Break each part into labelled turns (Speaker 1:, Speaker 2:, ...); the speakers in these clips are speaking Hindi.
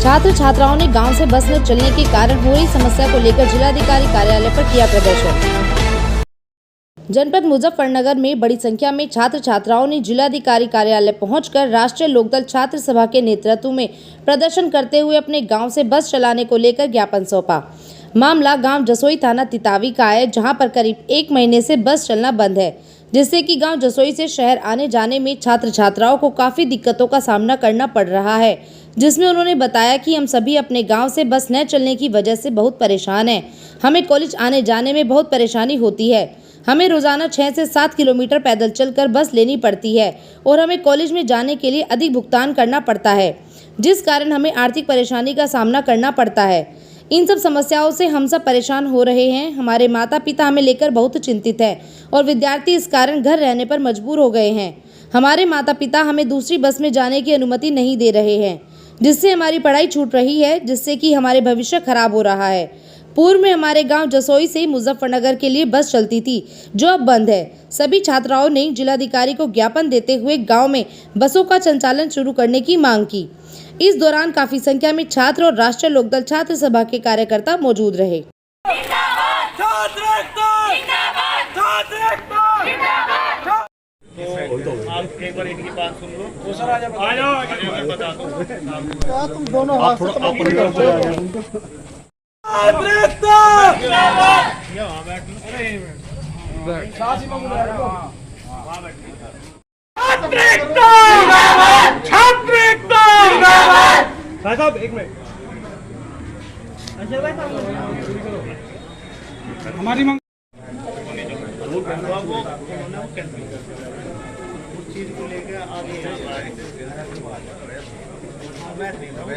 Speaker 1: छात्र छात्राओं ने गांव से बस न चलने के कारण हो रही समस्या को लेकर जिलाधिकारी कार्यालय पर किया प्रदर्शन। जनपद मुजफ्फरनगर में बड़ी संख्या में छात्र छात्राओं ने जिलाधिकारी कार्यालय पहुंचकर राष्ट्रीय लोकदल छात्र सभा के नेतृत्व में प्रदर्शन करते हुए अपने गांव से बस चलाने को लेकर ज्ञापन सौंपा। मामला गांव जसोई थाना तितावी का है, जहां पर करीब 1 महीने से बस चलना बंद है, जिससे कि गांव जसोई से शहर आने जाने में छात्र छात्राओं को काफी दिक्कतों का सामना करना पड़ रहा है। जिसमें उन्होंने बताया कि हम सभी अपने गांव से बस न चलने की वजह से बहुत परेशान हैं। हमें कॉलेज आने जाने में बहुत परेशानी होती है। हमें रोजाना 6 से 7 किलोमीटर पैदल चलकर बस लेनी पड़ती है और हमें कॉलेज में जाने के लिए अधिक भुगतान करना पड़ता है, जिस कारण हमें आर्थिक परेशानी का सामना करना पड़ता है। इन सब समस्याओं से हम सब परेशान हो रहे हैं। हमारे माता पिता हमें लेकर बहुत चिंतित हैं और विद्यार्थी इस कारण घर रहने पर मजबूर हो गए हैं। हमारे माता पिता हमें दूसरी बस में जाने की अनुमति नहीं दे रहे हैं, जिससे हमारी पढ़ाई छूट रही है, जिससे कि हमारे भविष्य खराब हो रहा है। पूर्व में हमारे गांव जसोई से मुजफ्फरनगर के लिए बस चलती थी, जो अब बंद है। सभी छात्राओं ने जिलाधिकारी को ज्ञापन देते हुए गांव में बसों का संचालन शुरू करने की मांग की। इस दौरान काफी संख्या में छात्र और राष्ट्रीय लोकदल छात्र सभा के कार्यकर्ता मौजूद रहे।
Speaker 2: आप एक बार इनकी बात सुन लो। तो सर आ जाओ मैं बता दूं। तुम दोनों हाथ से एक मिनट हमारी मांग चीज को लेकर आगे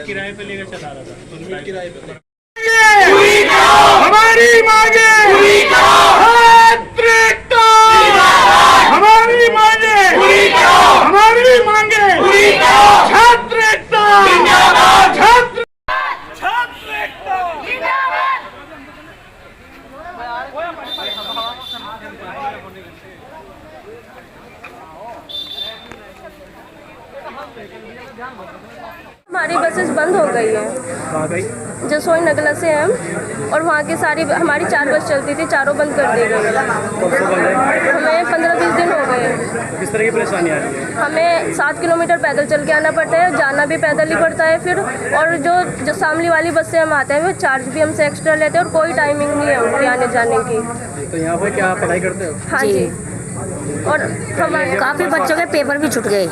Speaker 2: किराए पे लेकर चला रहा था, किराए पे हमारी मांगे हमारी मांगे हमारी मांगे छात्र एकता छात्र एकता।
Speaker 3: हमारी बसेस बंद हो गई है। जसोई नगला से हम और वहाँ की सारी हमारी 4 बस चलती थी, चारों बंद कर दी गई। हमें 15-20 दिन हो गए।
Speaker 2: किस तरह की परेशानी आ रही है?
Speaker 3: हमें 7 किलोमीटर पैदल चल के आना पड़ता है, जाना भी पैदल ही पड़ता है फिर। और जो सामने वाली बस से हम आते हैं वो चार्ज भी हमसे एक्स्ट्रा लेते हैं और कोई टाइमिंग नहीं है उनकी आने जाने की।
Speaker 2: तो यहाँ पर क्या पढ़ाई करते हो?
Speaker 3: हाँ जी। और हमारे
Speaker 4: काफी बच्चों के पेपर भी छूट गए।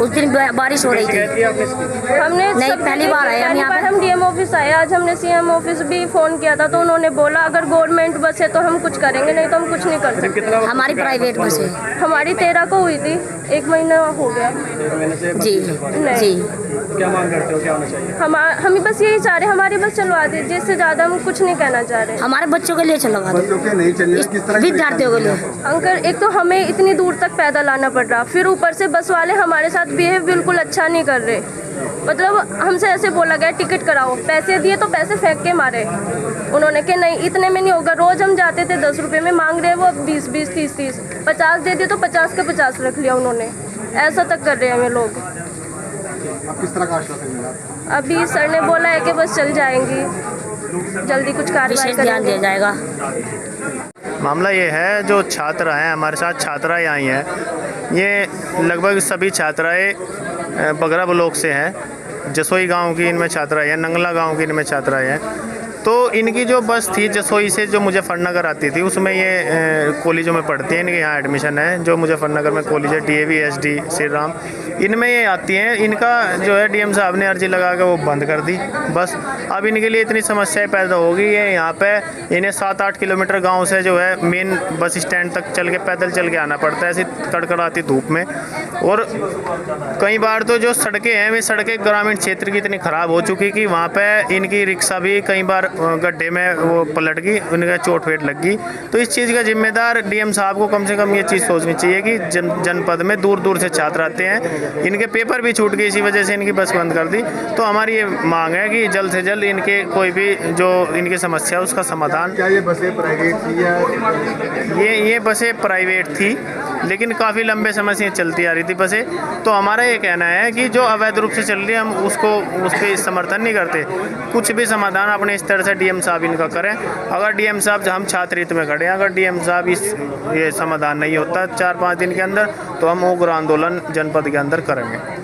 Speaker 4: उस दिन बारिश हो रही थी।
Speaker 3: हमने
Speaker 4: नहीं, पहली बार आए हम यहाँ पे।
Speaker 3: हम डीएम ऑफिस आए, आज हमने सीएम ऑफिस भी फोन किया था, तो उन्होंने बोला अगर गवर्नमेंट बस है तो हम कुछ करेंगे, नहीं तो हम कुछ नहीं कर सकते।
Speaker 4: हमारी प्राइवेट बस है।
Speaker 3: हमारी 13 को हुई थी, 1 महीना हो गया।
Speaker 4: जी जी।
Speaker 2: क्या मांग करते हो, क्या होना चाहिए?
Speaker 3: हम बस यही चाह रहे, हमारी बस चलवा दीजिए, इससे ज्यादा हम कुछ नहीं कहना चाह रहे।
Speaker 4: हमारे बच्चों के लिए चलवा दो, विद्यार्थियों के लिए।
Speaker 3: अंकल एक तो हमें इतनी दूर तक पैदल आना पड़ रहा, फिर ऊपर से बस वाले हमारे साथ बिहेव बिल्कुल अच्छा नहीं कर रहे। मतलब हमसे ऐसे बोला गया टिकट कराओ, पैसे दिए तो पैसे फेंक के मारे उन्होंने कि नहीं इतने में नहीं होगा। रोज हम जाते थे 10 रुपये में, मांग रहे वो 20-20, 30-30, 50 दे दिए तो 50 के 50 रख लिया उन्होंने। ऐसा तक कर रहे हैं हमें लोग।
Speaker 5: अब किस तरह का आश्वासन मिला?
Speaker 3: अभी सर ने बोला है कि बस चल जाएंगी, जल्दी कुछ कार्रवाई
Speaker 4: ध्यान दिया जाएगा।
Speaker 2: मामला ये है, जो छात्र हैं हमारे साथ, छात्राएँ आई हैं, ये लगभग सभी छात्राएँ बगरा ब्लॉक से हैं। जसोई गांव की इनमें छात्राएँ हैं, नंगला गांव की इनमें छात्राएँ हैं। तो इनकी जो बस थी जसोई से जो मुजफ्फरनगर आती थी, उसमें ये कॉलेजों में पढ़ती हैं, इनके यहाँ एडमिशन है। जो मुजफ्फरनगर में कॉलेज है DAV SD श्री राम, इनमें ये आती हैं। इनका जो है DM साहब ने अर्जी लगा के वो बंद कर दी बस। अब इनके लिए इतनी समस्याएं पैदा हो गई है, यहाँ पे इन्हें 7-8 किलोमीटर गांव से जो है मेन बस स्टैंड तक चल के पैदल चल के आना पड़ता है, ऐसी कड़कड़ाती धूप में। और कई बार तो जो सड़कें हैं, वे सड़कें ग्रामीण क्षेत्र की इतनी ख़राब हो चुकी कि वहाँ पर इनकी रिक्शा भी कई बार गड्ढे में वो पलट गई, उनका चोट वेट लग गई। तो इस चीज़ का जिम्मेदार डीएम साहब को कम से कम ये चीज़ सोचनी चाहिए कि जनपद में दूर दूर से छात्र आते हैं, इनके पेपर भी छूट गए, इसी वजह से इनकी बस बंद कर दी। तो हमारी ये मांग है कि जल्द से जल्द इनके कोई भी जो इनकी समस्या है उसका समाधान।
Speaker 5: क्या ये बसें प्राइवेट थी या
Speaker 2: ये बसें प्राइवेट थी, लेकिन काफ़ी लंबे समय से चलती आ रही थी बसें। तो हमारा ये कहना है कि जो अवैध रूप से चल रही है हम उस पर समर्थन नहीं करते। कुछ भी समाधान अपने स्तर से डीएम साहब इनका करें। अगर डीएम साहब, हम छात्र हित में खड़े हैं, अगर डीएम साहब ये समाधान नहीं होता 4-5 दिन के अंदर, तो हम उग्र आंदोलन जनपद के अंदर करेंगे।